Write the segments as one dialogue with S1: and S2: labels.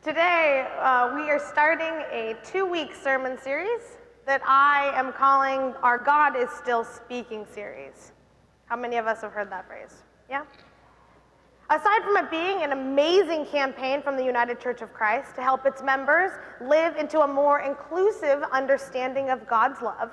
S1: Today, we are starting a 2-week sermon series that I am calling our God is Still Speaking series. How many of us have heard that phrase? Yeah? Aside from it being an amazing campaign from the United Church of Christ to help its members live into a more inclusive understanding of God's love,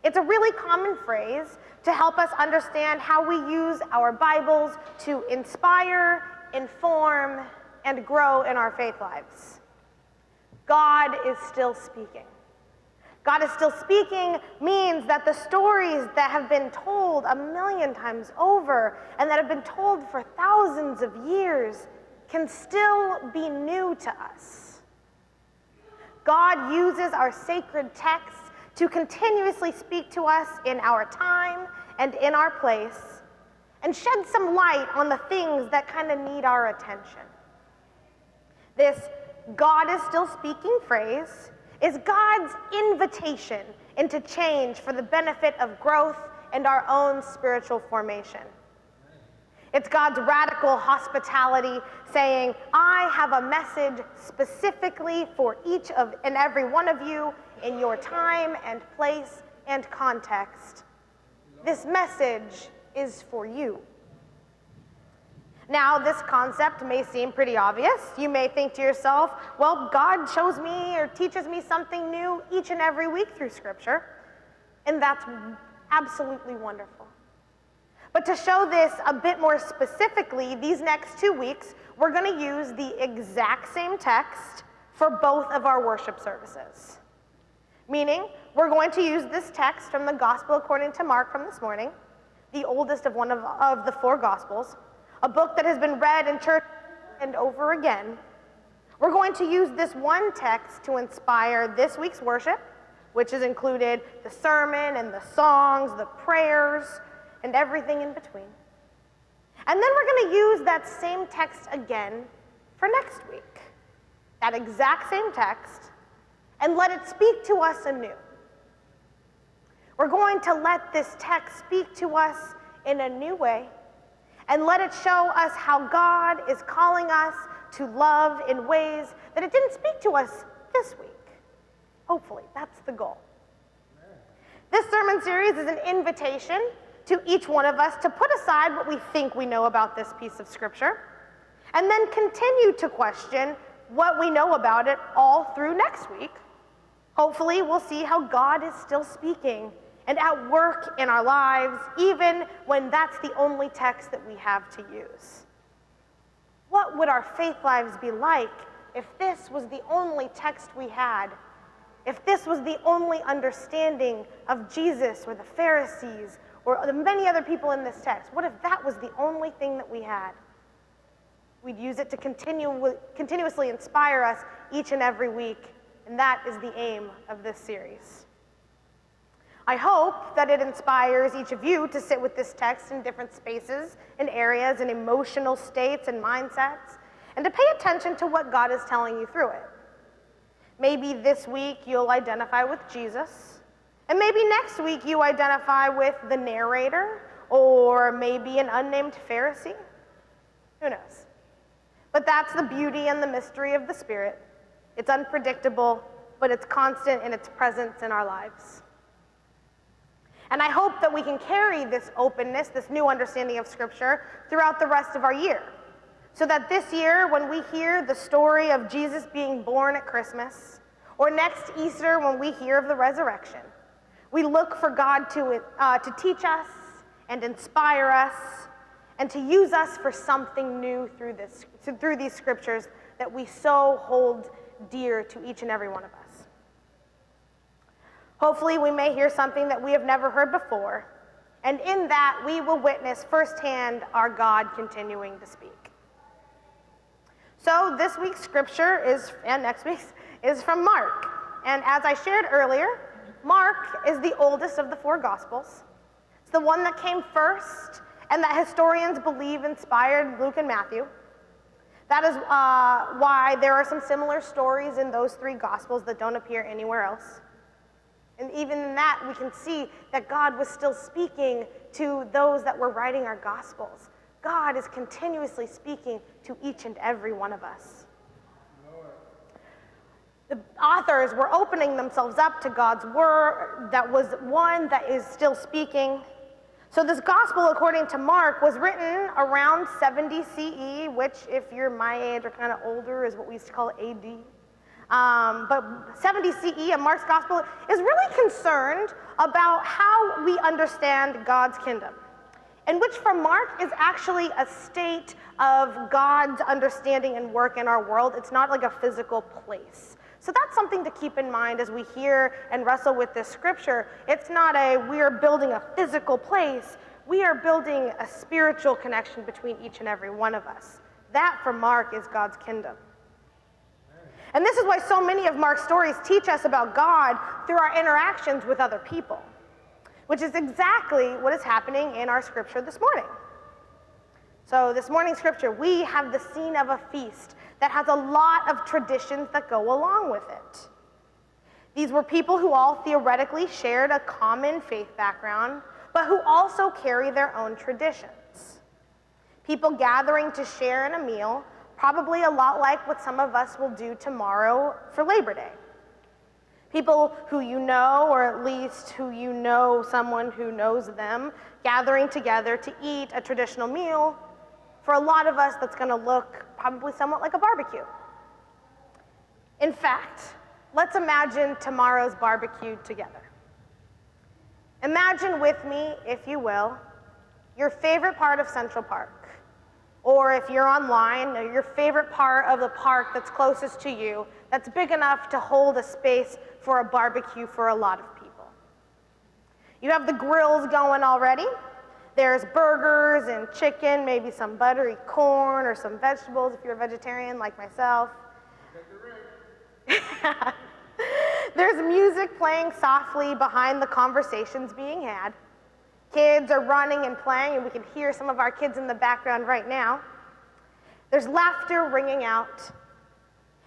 S1: it's a really common phrase to help us understand how we use our Bibles to inspire, inform, and grow in our faith lives. God is still speaking. God is still speaking means that the stories that have been told 1,000,000 times over and that have been told for thousands of years can still be new to us. God uses our sacred texts to continuously speak to us in our time and in our place and shed some light on the things that kind of need our attention. This God is still speaking phrase is God's invitation into change for the benefit of growth and our own spiritual formation. It's God's radical hospitality saying, I have a message specifically for each and every one of you in your time and place and context. This message is for you. Now, this concept may seem pretty obvious. You may think to yourself, well, God shows me or teaches me something new each and every week through Scripture, and that's absolutely wonderful. But to show this a bit more specifically, these next 2 weeks, we're going to use the exact same text for both of our worship services. Meaning, we're going to use this text from the Gospel according to Mark from this morning, the oldest of one of the 4 Gospels, a book that has been read in church and over again. We're going to use this one text to inspire this week's worship, which has included the sermon and the songs, the prayers, and everything in between. And then we're going to use that same text again for next week, that exact same text, and let it speak to us anew. We're going to let this text speak to us in a new way, and let it show us how God is calling us to love in ways that it didn't speak to us this week. Hopefully, that's the goal. This sermon series is an invitation to each one of us to put aside what we think we know about this piece of Scripture, and then continue to question what we know about it all through next week. Hopefully, we'll see how God is still speaking and at work in our lives, even when that's the only text that we have to use. What would our faith lives be like if this was the only text we had? If this was the only understanding of Jesus or the Pharisees or the many other people in this text? What if that was the only thing that we had? We'd use it to continuously inspire us each and every week, and that is the aim of this series. I hope that it inspires each of you to sit with this text in different spaces and areas and emotional states and mindsets, and to pay attention to what God is telling you through it. Maybe this week you'll identify with Jesus, and maybe next week you identify with the narrator, or maybe an unnamed Pharisee. Who knows? But that's the beauty and the mystery of the Spirit. It's unpredictable, but it's constant in its presence in our lives. And I hope that we can carry this openness, this new understanding of Scripture, throughout the rest of our year. So that this year, when we hear the story of Jesus being born at Christmas, or next Easter when we hear of the resurrection, we look for God to teach us and inspire us and to use us for something new through these Scriptures that we so hold dear to each and every one of us. Hopefully, we may hear something that we have never heard before, and in that, we will witness firsthand our God continuing to speak. So, this week's Scripture and next week's is from Mark. And as I shared earlier, Mark is the oldest of the 4 Gospels. It's the one that came first, and that historians believe inspired Luke and Matthew. That is why there are some similar stories in those 3 Gospels that don't appear anywhere else. And even in that, we can see that God was still speaking to those that were writing our Gospels. God is continuously speaking to each and every one of us. The authors were opening themselves up to God's word that was one that is still speaking. So this gospel, according to Mark, was written around 70 CE, which, if you're my age or kind of older, is what we used to call AD. But 70 CE, and Mark's gospel is really concerned about how we understand God's kingdom, and which for Mark is actually a state of God's understanding and work in our world. It's not like a physical place. So that's something to keep in mind as we hear and wrestle with this scripture. It's not we are building a physical place. We are building a spiritual connection between each and every one of us. That, for Mark, is God's kingdom. And this is why so many of Mark's stories teach us about God through our interactions with other people, which is exactly what is happening in our scripture this morning. So this morning's scripture, we have the scene of a feast that has a lot of traditions that go along with it. These were people who all theoretically shared a common faith background, but who also carry their own traditions. People gathering to share in a meal, probably a lot like what some of us will do tomorrow for Labor Day. People who you know, or at least who you know someone who knows them, gathering together to eat a traditional meal. For a lot of us, that's going to look probably somewhat like a barbecue. In fact, let's imagine tomorrow's barbecue together. Imagine with me, if you will, your favorite part of Central Park. Or if you're online, your favorite part of the park that's closest to you, that's big enough to hold a space for a barbecue for a lot of people. You have the grills going already. There's burgers and chicken, maybe some buttery corn or some vegetables if you're a vegetarian like myself. There's music playing softly behind the conversations being had. Kids are running and playing, and we can hear some of our kids in the background right now. There's laughter ringing out.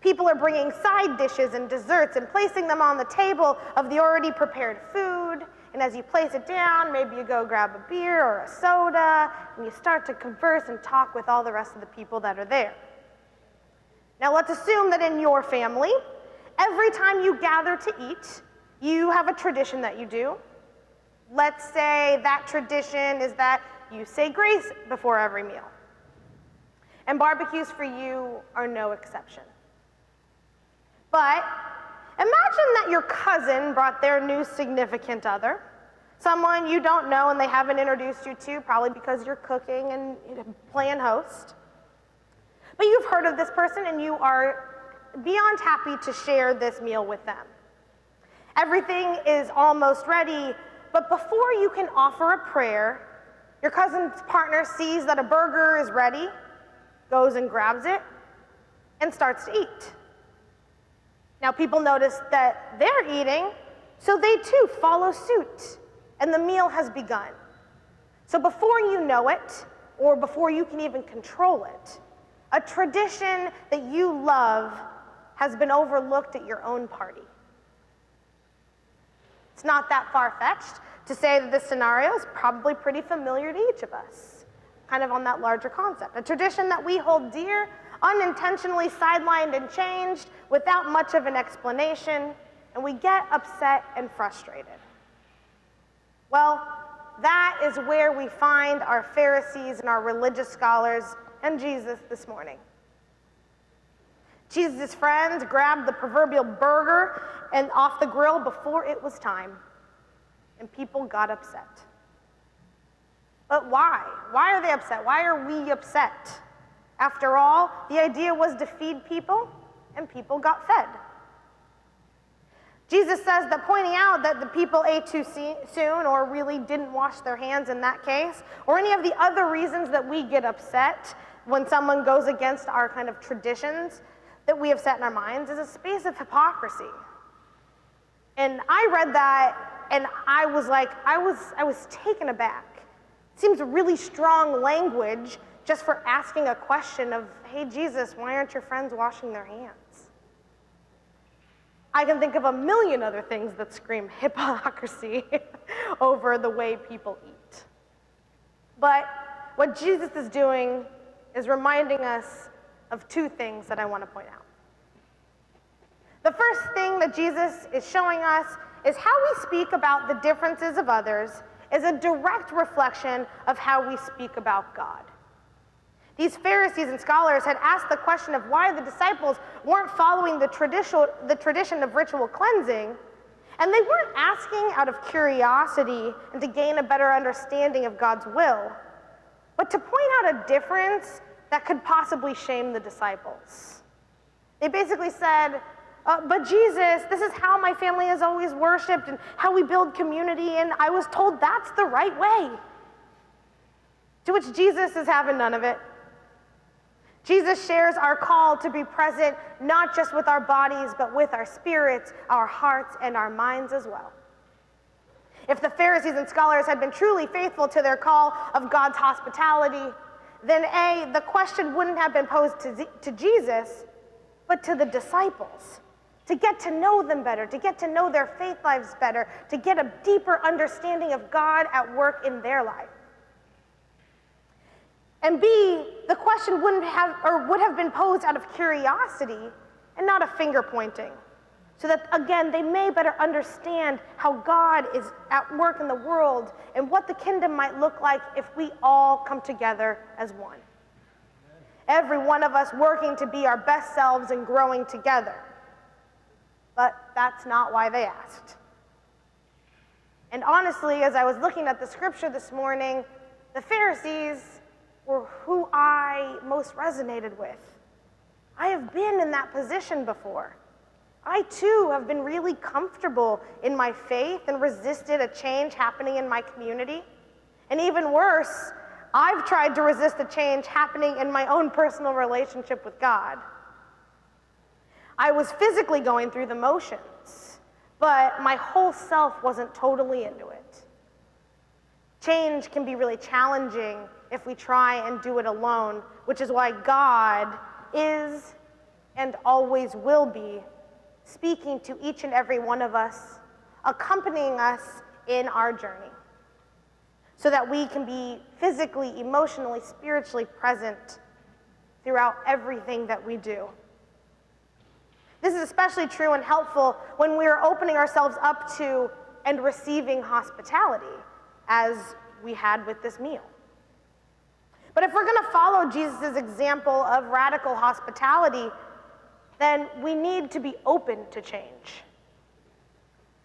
S1: People are bringing side dishes and desserts and placing them on the table of the already prepared food. And as you place it down, maybe you go grab a beer or a soda, and you start to converse and talk with all the rest of the people that are there. Now let's assume that in your family, every time you gather to eat, you have a tradition that you do. Let's say that tradition is that you say grace before every meal. And barbecues for you are no exception. But imagine that your cousin brought their new significant other, someone you don't know and they haven't introduced you to, probably because you're cooking and playing host. But you've heard of this person and you are beyond happy to share this meal with them. Everything is almost ready, but before you can offer a prayer, your cousin's partner sees that a burger is ready, goes and grabs it, and starts to eat. Now people notice that they're eating, so they too follow suit, and the meal has begun. So before you know it, or before you can even control it, a tradition that you love has been overlooked at your own party. It's not that far-fetched to say that this scenario is probably pretty familiar to each of us, kind of on that larger concept. A tradition that we hold dear, unintentionally sidelined and changed without much of an explanation, and we get upset and frustrated. Well, that is where we find our Pharisees and our religious scholars and Jesus this morning. Jesus' friends grabbed the proverbial burger and off the grill before it was time, and people got upset. But why? Why are they upset? Why are we upset? After all, the idea was to feed people, and people got fed. Jesus says that pointing out that the people ate too soon, or really didn't wash their hands in that case, or any of the other reasons that we get upset when someone goes against our kind of traditions that we have set in our minds, is a space of hypocrisy. And I read that, and I was like, I was taken aback. It seems really strong language just for asking a question of, hey, Jesus, why aren't your friends washing their hands? I can think of a million other things that scream hypocrisy over the way people eat. But what Jesus is doing is reminding us of two things that I want to point out. The first thing that Jesus is showing us is how we speak about the differences of others is a direct reflection of how we speak about God. These Pharisees and scholars had asked the question of why the disciples weren't following the tradition of ritual cleansing, and they weren't asking out of curiosity and to gain a better understanding of God's will, but to point out a difference that could possibly shame the disciples. They basically said, but Jesus, this is how my family has always worshiped and how we build community, and I was told that's the right way. To which Jesus is having none of it. Jesus shares our call to be present not just with our bodies, but with our spirits, our hearts, and our minds as well. If the Pharisees and scholars had been truly faithful to their call of God's hospitality, then A, the question wouldn't have been posed to Jesus, but to the disciples, to get to know them better, to get to know their faith lives better, to get a deeper understanding of God at work in their life. And B, the question would have been posed out of curiosity and not a finger pointing, so that, again, they may better understand how God is at work in the world and what the kingdom might look like if we all come together as one. Every one of us working to be our best selves and growing together. But that's not why they asked. And honestly, as I was looking at the scripture this morning, the Pharisees were who I most resonated with. I have been in that position before. I too have been really comfortable in my faith and resisted a change happening in my community. And even worse, I've tried to resist a change happening in my own personal relationship with God. I was physically going through the motions, but my whole self wasn't totally into it. Change can be really challenging if we try and do it alone, which is why God is and always will be speaking to each and every one of us, accompanying us in our journey, so that we can be physically, emotionally, spiritually present throughout everything that we do. This is especially true and helpful when we are opening ourselves up to and receiving hospitality, as we had with this meal. But if we're going to follow Jesus' example of radical hospitality, then we need to be open to change.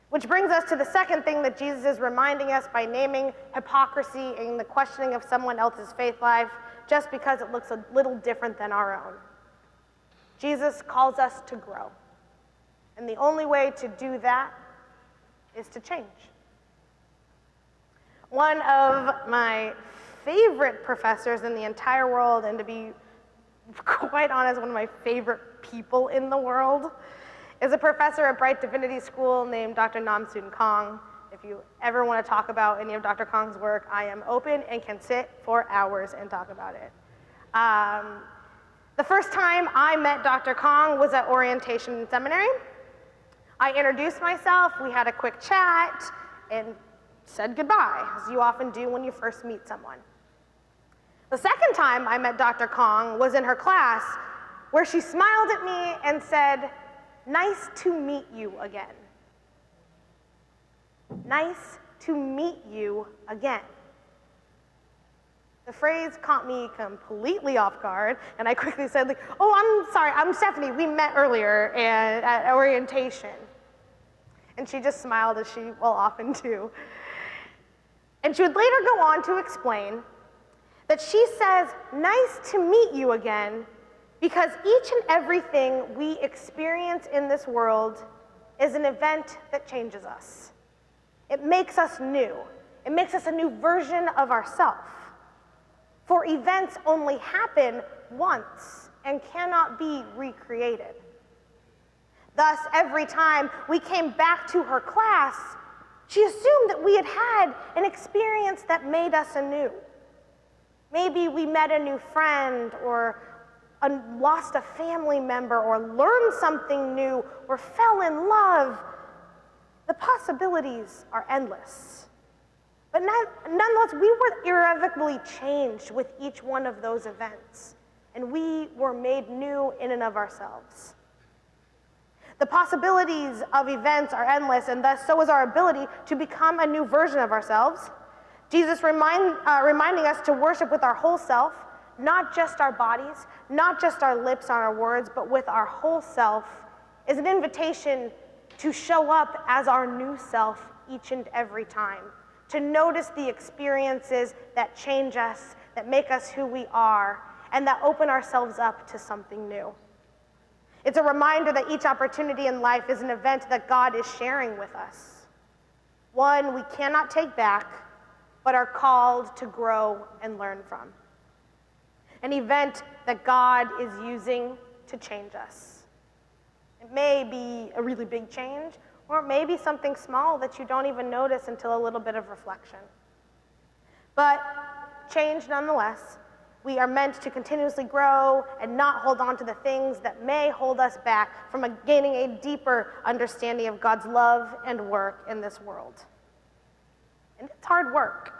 S1: Which brings us to the second thing that Jesus is reminding us by naming hypocrisy and the questioning of someone else's faith life just because it looks a little different than our own. Jesus calls us to grow. And the only way to do that is to change. One of my favorite professors in the entire world, and to be quite honest, one of my favorite people in the world, is a professor at Bright Divinity School named Dr. Namsoon Kong. If you ever want to talk about any of Dr. Kong's work, I am open and can sit for hours and talk about it. The first time I met Dr. Kong was at orientation seminary. I introduced myself, we had a quick chat, and said goodbye, as you often do when you first meet someone. The second time I met Dr. Kong was in her class, where she smiled at me and said, "Nice to meet you again." Nice to meet you again. The phrase caught me completely off guard, and I quickly said, "Oh, I'm sorry, I'm Stephanie. We met earlier at orientation." And she just smiled, as she will often do. And she would later go on to explain that she says, "Nice to meet you again," because each and everything we experience in this world is an event that changes us. It makes us new. It makes us a new version of ourselves. For events only happen once and cannot be recreated. Thus, every time we came back to her class, she assumed that we had had an experience that made us anew. Maybe we met a new friend, or lost a family member, or learned something new, or fell in love. The possibilities are endless. But nonetheless, we were irrevocably changed with each one of those events, and we were made new in and of ourselves. The possibilities of events are endless, and thus so is our ability to become a new version of ourselves. Jesus reminding us to worship with our whole self, not just our bodies, not just our lips and our words, but with our whole self, is an invitation to show up as our new self each and every time, to notice the experiences that change us, that make us who we are, and that open ourselves up to something new. It's a reminder that each opportunity in life is an event that God is sharing with us, one we cannot take back, but are called to grow and learn from. An event that God is using to change us. It may be a really big change, or it may be something small that you don't even notice until a little bit of reflection. But change nonetheless. We are meant to continuously grow and not hold on to the things that may hold us back from gaining a deeper understanding of God's love and work in this world. And it's hard work.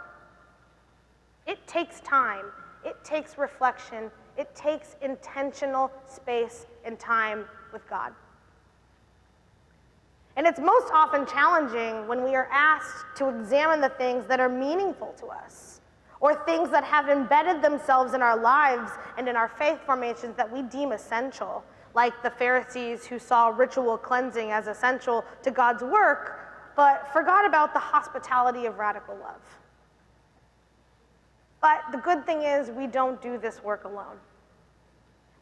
S1: It takes time. It takes reflection. It takes intentional space and time with God. And it's most often challenging when we are asked to examine the things that are meaningful to us, or things that have embedded themselves in our lives and in our faith formations that we deem essential, like the Pharisees who saw ritual cleansing as essential to God's work, but forgot about the hospitality of radical love. But the good thing is we don't do this work alone.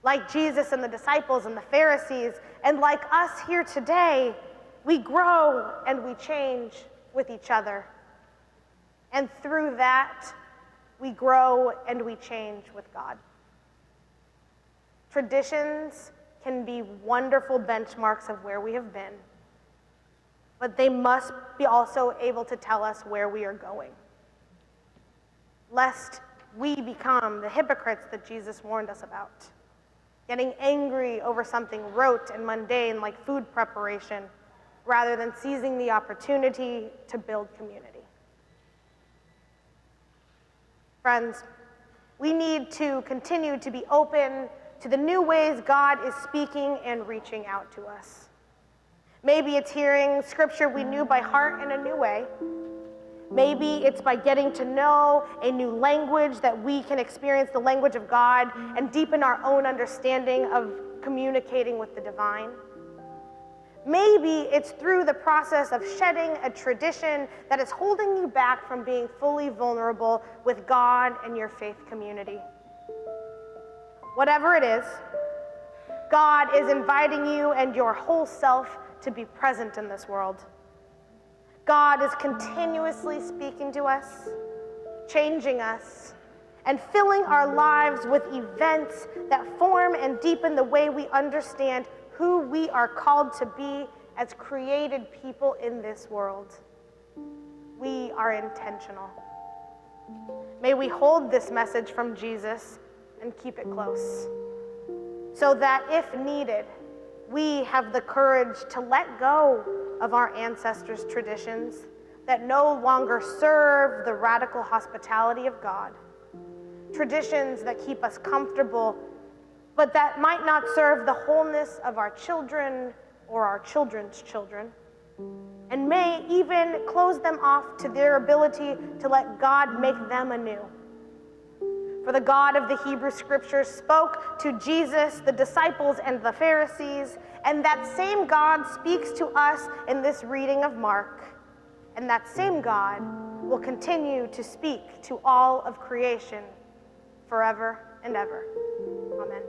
S1: Like Jesus and the disciples and the Pharisees, and like us here today, we grow and we change with each other. And through that, we grow and we change with God. Traditions can be wonderful benchmarks of where we have been, but they must be also able to tell us where we are going, lest we become the hypocrites that Jesus warned us about, getting angry over something rote and mundane like food preparation, rather than seizing the opportunity to build community. Friends, we need to continue to be open to the new ways God is speaking and reaching out to us. Maybe it's hearing scripture we knew by heart in a new way. Maybe it's by getting to know a new language that we can experience the language of God and deepen our own understanding of communicating with the divine. Maybe it's through the process of shedding a tradition that is holding you back from being fully vulnerable with God and your faith community. Whatever it is, God is inviting you and your whole self to be present in this world. God is continuously speaking to us, changing us, and filling our lives with events that form and deepen the way we understand who we are called to be as created people in this world. We are intentional. May we hold this message from Jesus and keep it close, so that if needed, we have the courage to let go of our ancestors' traditions that no longer serve the radical hospitality of God, traditions that keep us comfortable but that might not serve the wholeness of our children or our children's children, and may even close them off to their ability to let God make them anew. For the God of the Hebrew Scriptures spoke to Jesus, the disciples, and the Pharisees, and that same God speaks to us in this reading of Mark, and that same God will continue to speak to all of creation forever and ever. Amen.